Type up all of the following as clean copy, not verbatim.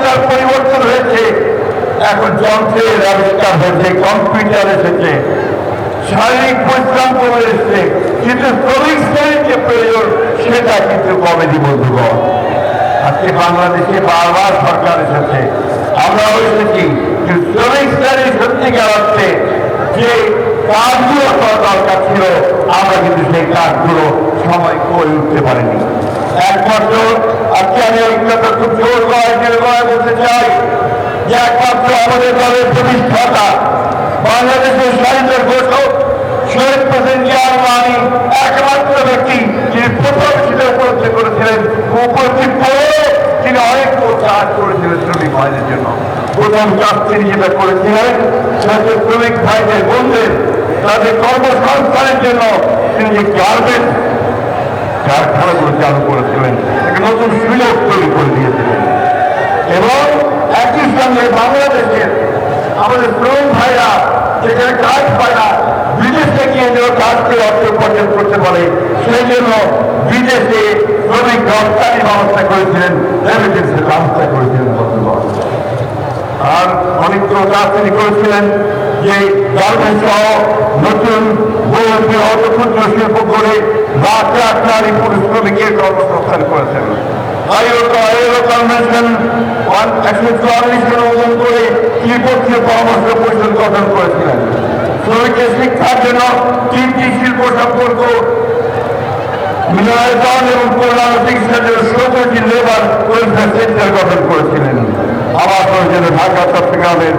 সংস্কার পরিবর্তন হয়েছে, এখন যন্ত্রের আবিষ্কার হয়েছে, কম্পিউটার এসেছে, শারীরিক পরিশ্রম কমে এসেছে, কিন্তু শ্রমিক শ্রেণীর যে প্রয়োজন সেটা কিন্তু কমেনি বন্ধুগণ। আজকে বাংলাদেশে বারবার সরকার এসেছে, আমরাও এসেছি, কিন্তু শ্রমিক শ্রেণীর সত্যিকার অর্থে যে কাজগুলো করা দরকার ছিল আমরা কিন্তু সেই কাজগুলো সময় করে উঠতে পারিনি। একমাত্র আজকে আমি এই কথা খুব জোর গলায় বলতে চাই যে একমাত্র আমাদের দলের প্রতিষ্ঠাতা বাংলাদেশের স্বাধীনতার ঘোষক শহীদ প্রেসিডেন্ট জিয়া রহমান একমাত্র ব্যক্তি যিনি প্রথম সেটা উপলব্ধি করেছিলেন, উপলব্ধি করে তিনি অনেক কাজ করেছিলেন শ্রমিক ভাইদের জন্য। প্রথম কাজ তিনি যেটা করেছিলেন সেটা শ্রমিক ভাইদের বোনদের তাদের কর্মসংস্থানের জন্য তিনি যে গার্মেন্টস কারখানাগুলো চালু করেছিলেন, একটা নতুন সুযোগ তৈরি করে দিয়েছিলেন। এবং একই সঙ্গে বাংলাদেশের আমাদের শ্রমিক ভাইরা যেখানে কাজ পায় না বিদেশে গিয়ে যেন কাজকে অর্থ উপার্জন করতে পারে সেই জন্য বিদেশে শ্রমিক রপ্তানি ব্যবস্থা করেছিলেন, রেমিটেন্সের ব্যবস্থা করেছিলেন বন্ধুগণ। আর অনেকগুলো কাজ তিনি করেছিলেন যে গার্মেন্টস সহ নতুন বৃহৎ ক্ষুদ্র শিল্প করে লাখ লাখ নারী পুরুষ শ্রমিকের কর্মসংস্থান করেছেন। কনভেনশন 144 অনুমোদন করে ত্রিপক্ষীয় পরামর্শ পরিষদ গঠন করেছিলেন। শ্রমিকের শিক্ষার জন্য 3টি শিল্প সম্পর্ক মিনারেতন এবং কল্যাণ চিকিৎসার জন্য 17টি লেবার ওয়েলফেয়ার সেন্টার গঠন করেছিলেন। আবার জন্য ঢাকা চট্টগ্রামের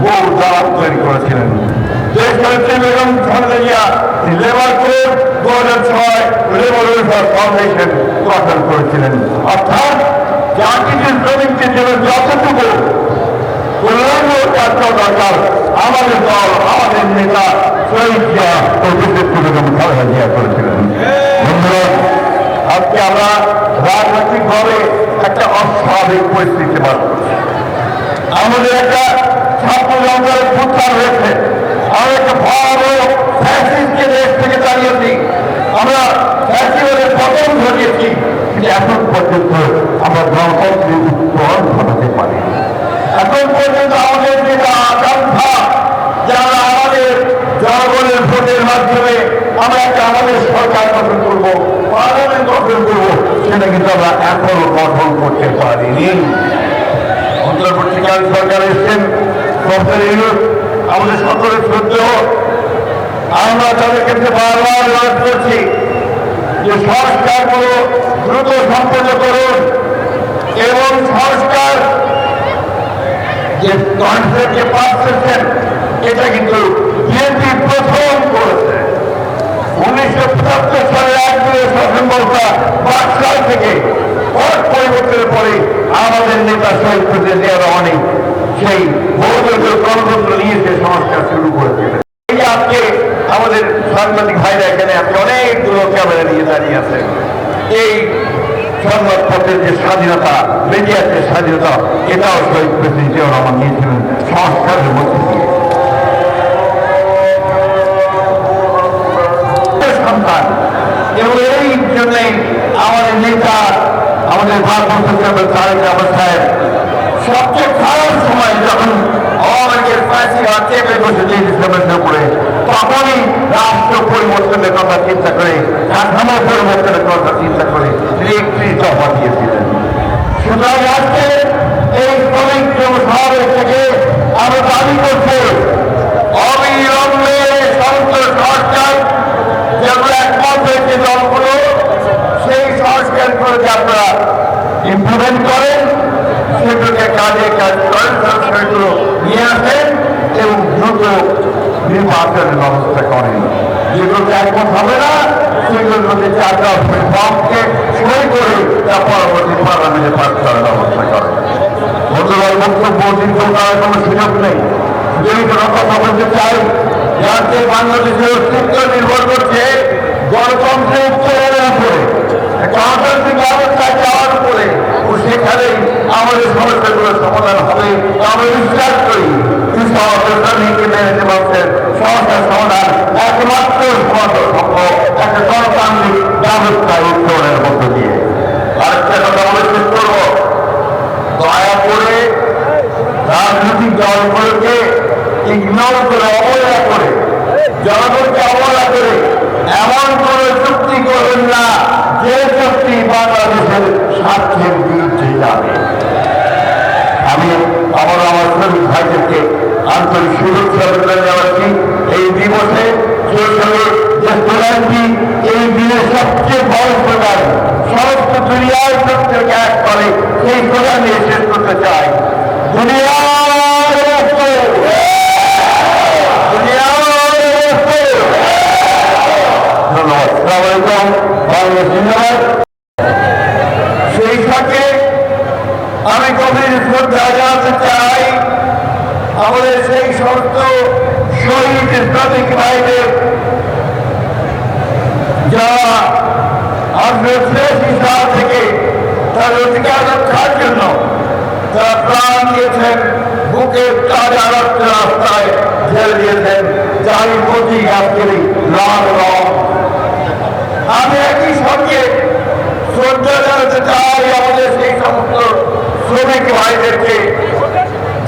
বহু দালাল তৈরি করেছিলেন। দেশ নেত্রী Begum Khaleda Zia labour code 2006 labour welfare foundation গঠন করেছিলেন। অর্থাৎ জাতির শ্রমিকদের জন্য যতটুকু কল্যাণমূলক কাজ করা দরকার আমাদের দল, আমাদের নেতা শহীদ জিয়া ও নেত্রী বেগম খালেদা জিয়া করেছিলেন। আজকে আমরা রাজনৈতিকভাবে একটা অস্বাভাবিক পরিস্থিতি বাস করছি। আমাদের একটা ছাত্র জনতার উত্থান হয়েছে, আমরা একটা ভয়াবহ ফ্যাসিস্টকে দেশ থেকে তাড়িয়েছি, আমরা ফ্যাসিবাদের পতন ঘটিয়েছি, কিন্তু এখন পর্যন্ত আমরা গণতন্ত্রের উত্তরণ ঘটাতে পারি। এখন পর্যন্ত আমাদের যেটা আকাঙ্ক্ষা যারা আমাদের জনগণের ভোটের মাধ্যমে আমরা একটা আমাদের সরকার গঠন করবো, পার্লামেন্ট গঠন করবো, সেটা কিন্তু আমরা এখনো গঠন করতে পারিনি। অন্তর্বর্তীকালীন সরকার এসছেন, ডক্টর ইউনূস আমাদের সকলের শ্রদ্ধেয়, আমরা তাদের ক্ষেত্রে বারবার অনুরোধ করছি যে সংস্কারগুলো দ্রুত সম্পন্ন করুন এবং সংস্কার যে কনসেপ্ট যে পাস করছেন এটা কিন্তু বিএনপি প্রথম করেছে। 1975 সালে 1 শাসন ব্যবস্থা 5 সাল থেকে পট পরিবর্তনের পরে আমাদের নেতা শহীদ প্রেসিডেন্ট জিয়া রহমান সেই বহুদলীয় গণতন্ত্র নিয়ে সে সংস্কার শুরু করেছিলেন। এই আজকে আমাদের সাংবাদিক ভাইরা এখানে আজকে অনেকগুলো ক্যামেরা নিয়ে দাঁড়িয়ে আছেন। এই সংবাদপত্রের যে স্বাধীনতা, মিডিয়ার যে স্বাধীনতা, এটাও শহীদ প্রেসিডেন্ট জিয়া রহমান নিয়েছিলেন সংস্কারের মধ্যে দিয়ে। সন্তান এবং এই জন্যই আমাদের নেতা, আমাদের ভারপ্রাপ্ত তারেক রহমান সাহেব সবচেয়ে খারাপ সময় যখন আমাদের ফাঁসি চেপে বসে ডিসেম্বরের উপরে, তখনই রাষ্ট্র পরিবর্তনের কথা চিন্তা করে, কাঠামো পরিবর্তনের কথা চিন্তা করে একটি দফা দিয়েছিলেন। সুতরাং আজকে এই শ্রমিক সমাবেশ থেকে আমরা দাবি করছি অবিলম্বে সংসদ সংস্কার যেগুলো একমত হয়েছে দলগুলো, সেই সংস্কার করে যে আপনারা ইমপ্লিমেন্ট করেন, সেগুলোকে কাজে কাজ করেন, সংস্কারগুলো নিয়ে আসেন এবং দ্রুত নির্বাচনের ব্যবস্থা করেন। যেগুলোকে একমত হবে না সেগুলোর মধ্যে 4টা ফর্মকে সই করে তা পরবর্তী পার্লামেন্টে পাস করার ব্যবস্থা করেন। বন্ধুরা, বক্তব্য দীর্ঘ করার কোনো সুযোগ নেই। যদি কোনো কথা বলতে চাই, যাতে বাংলাদেশের অস্তিত্ব নির্ভর করছে গণতন্ত্রের উত্তরণের উপরে, গণতান্ত্রিক ব্যবস্থায় যাওয়ার উপরে, ও সেখানেই আমাদের সমস্যাগুলোর সমাধান হবে আমরা বিশ্বাস করি। সমস্যার সমাধান একমাত্র সম্ভব একটা গণতান্ত্রিক ব্যবস্থায় উত্তরণের মধ্য দিয়ে। আরেকটা কথা বলে শেষ করবো, দয়া করে আন্তরিক শুভেচ্ছা জানাচ্ছি। এই দিবসে যে স্লোগানটি এই দিনের সবচেয়ে বড় স্লোগান, সমস্ত দুনিয়ার সত্যকে এক করে, সেই স্লোগান নিয়ে শেষ করতে চাই। ধন্যবাদ। বাংলাদেশ জিন্দাবাদ। সেই সাথে আমি গভীর শ্রদ্ধা জানাতে চাই আমাদের সেই সমস্ত শহীদ শ্রমিক ভাইদের যারা 1983 সাল থেকে তার অধিকার রক্ষার জন্য তারা প্রাণ দিয়েছেন, বুকের তাজা রক্ত রাস্তায় ঢেলে দিয়েছেন, যার প্রতি আজকের লাল রং। আমি একই সঙ্গে শ্রদ্ধা জানাতে চাই আমাদের সেই সমস্ত শ্রমিক ভাইদেরকে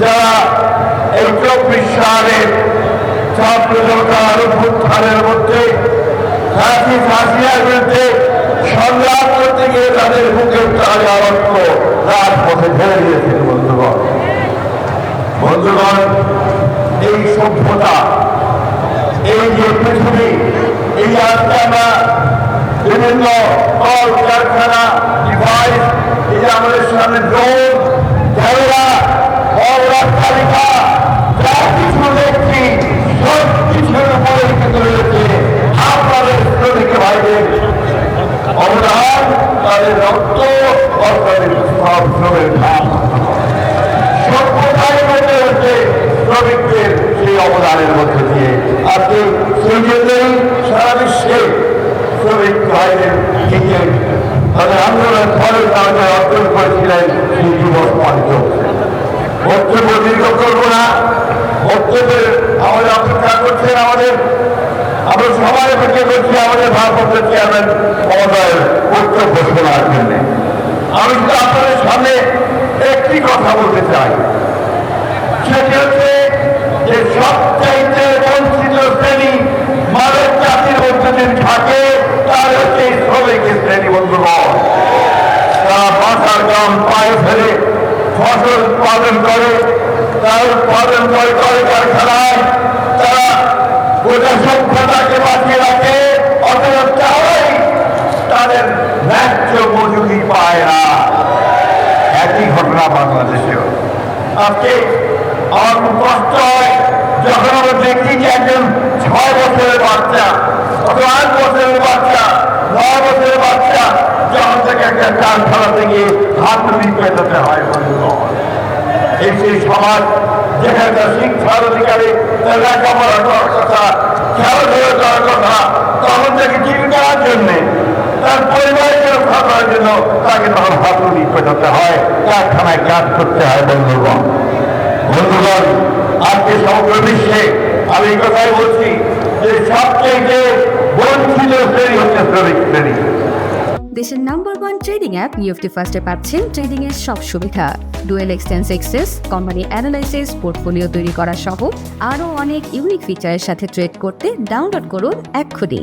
যারা এই 24 সালের ছাত্র জনতার অভ্যুত্থানের মধ্যে হাসিনার বিরুদ্ধে সংগ্রাম করতে গিয়ে তাদের বুকের তাজা রক্ত রাজপথে ঢেলে দিয়েছেন। বন্ধুগণ, এই সভ্যতা, এই যে পৃথিবী, এই আজকে আমরা বিভিন্ন কল কারখানা, ডিভাইস, এই যে আমাদের সামনে ড্রোন, ক্যামেরা, তালিকা যা কিছু দেখছি সব কিছুর উপরে কিন্তু রয়েছে আপনাদের শ্রমিক ভাইদের অবদান, তাদের রক্ত, তাদের সব শ্রমের ঘাম। সভ্যতার মধ্যে হচ্ছে শ্রমিকদের সেই অবদানের মধ্যে দিয়ে আজকে সেই জন্যই সারা বিশ্বে শ্রমিক ভাইদের থেকে তাদের আন্দোলনের ফলে তারা অর্জন করেছিলেন সেই দিবস পালিত। বক্তব্য দীর্ঘ করবো না, বক্তব্যের আমাদের অপেক্ষা করছেন আমরা সবাই অপেক্ষা করছি আমাদের ভারপ্রাপ্ত চেয়ারম্যান মহোদয়ের বক্তব্য শোনার জন্য। আমি শুধু আপনাদের সামনে একটি কথা বলতে চাই, সেটি হচ্ছে যে সবচাইতে বঞ্চিত শ্রেণী মানব জাতির মধ্যে যে থাকে তার হচ্ছে এই শ্রমিক শ্রেণী। বন্ধুগণ, তারা বাসার গ্রাম পায়ে ফেলে ফসল উৎপাদন করে, তারা উৎপাদন করে কারখানায়, তারা গোটা সভ্যতাকে বাঁচিয়ে রাখে, অথচ তারাই তাদের ন্যায্য মজুরি পায় না। একই ঘটনা বাংলাদেশেও। আজকে আমার খুব কষ্ট হয় যখন আমরা দেখি যে একজন 6 বছরের বাচ্চা অথবা 8 বছরের বাচ্চা, 9 বছরের বাচ্চা যখন থেকে একটা কারখানাতে গিয়ে হাত পেটাতে হয়। এই সেই সমাজ যেখানে তার শিক্ষার অধিকারে তার লেখাপড়া করার কথা, খেলাধুলা করার কথা, তখন তাকে জীবিকার জন্যে, তার পরিবারকে রক্ষা করার জন্য তাকে তখন হাত পেটাতে হয়, কারখানায় কাজ করতে হয়। বন্ধুগণ, আজকে সমগ্র বিশ্বে আমি এই কথাই বলছি যে সবচেয়ে বঞ্চিত শ্রেণী হচ্ছে শ্রমিক শ্রেণী। দেশের নাম্বার 1 ট্রেডিং অ্যাপ ইউএফটি ফার্স্টে পাচ্ছেন ট্রেডিং এর সব সুবিধা, dual exchange access, company analysis, portfolio তৈরি করা সহ আরও অনেক ইউনিক ফিচারের সাথে ট্রেড করতে ডাউনলোড করুন এক্ষুনি।